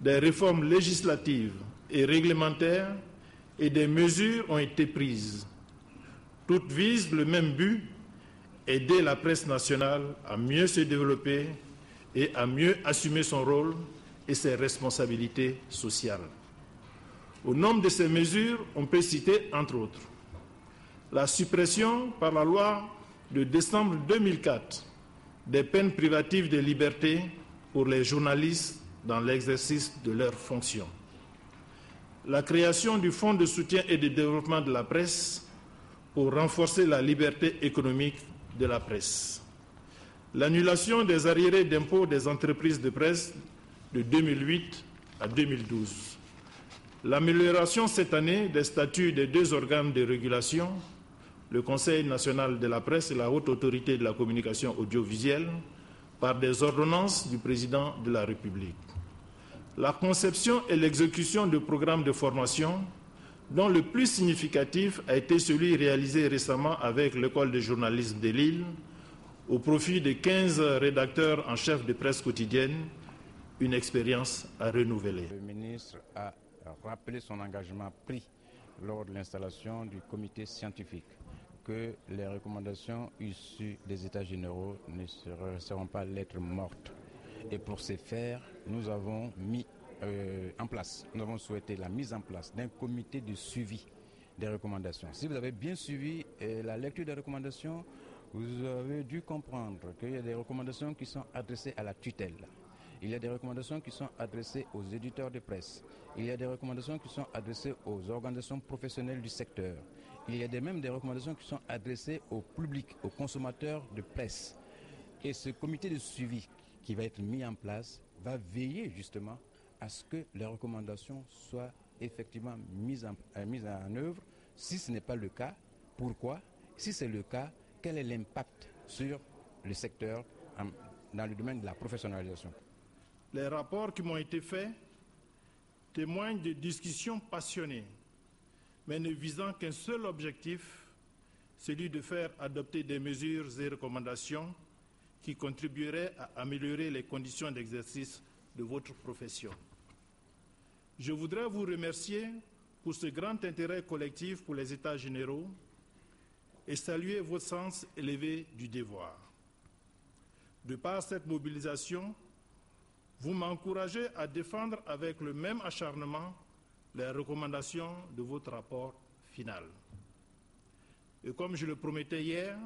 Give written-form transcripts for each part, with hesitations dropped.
des réformes législatives et réglementaires et des mesures ont été prises. Toutes visent le même but, aider la presse nationale à mieux se développer et à mieux assumer son rôle et ses responsabilités sociales. Au nombre de ces mesures, on peut citer, entre autres, la suppression par la loi de décembre 2004 des peines privatives de liberté pour les journalistes dans l'exercice de leurs fonctions, la création du Fonds de soutien et de développement de la presse pour renforcer la liberté économique de la presse, l'annulation des arriérés d'impôts des entreprises de presse de 2008 à 2012, l'amélioration cette année des statuts des deux organes de régulation, le Conseil national de la presse et la Haute autorité de la communication audiovisuelle, par des ordonnances du président de la République, la conception et l'exécution de programmes de formation dont le plus significatif a été celui réalisé récemment avec l'École de journalisme de Lille au profit de 15 rédacteurs en chef de presse quotidienne, une expérience à renouveler. Le ministre a rappelé son engagement pris lors de l'installation du comité scientifique que les recommandations issues des États généraux ne seront pas lettres mortes. Et pour ce faire, nous avons nous avons souhaité la mise en place d'un comité de suivi des recommandations. Si vous avez bien suivi la lecture des recommandations, vous avez dû comprendre qu'il y a des recommandations qui sont adressées à la tutelle. Il y a des recommandations qui sont adressées aux éditeurs de presse. Il y a des recommandations qui sont adressées aux organisations professionnelles du secteur. Il y a même des recommandations qui sont adressées au public, aux consommateurs de presse. Et ce comité de suivi qui va être mis en place va veiller justement à ce que les recommandations soient effectivement mises en œuvre. Si ce n'est pas le cas, pourquoi? Si c'est le cas, quel est l'impact sur le secteur dans le domaine de la professionnalisation? Les rapports qui m'ont été faits témoignent de discussions passionnées, mais ne visant qu'un seul objectif, celui de faire adopter des mesures et recommandations qui contribueraient à améliorer les conditions d'exercice de votre profession. Je voudrais vous remercier pour ce grand intérêt collectif pour les États généraux et saluer votre sens élevé du devoir. De par cette mobilisation, vous m'encouragez à défendre avec le même acharnement les recommandations de votre rapport final. Et comme je le promettais hier,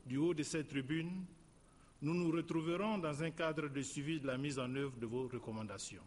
du haut de cette tribune, nous nous retrouverons dans un cadre de suivi de la mise en œuvre de vos recommandations.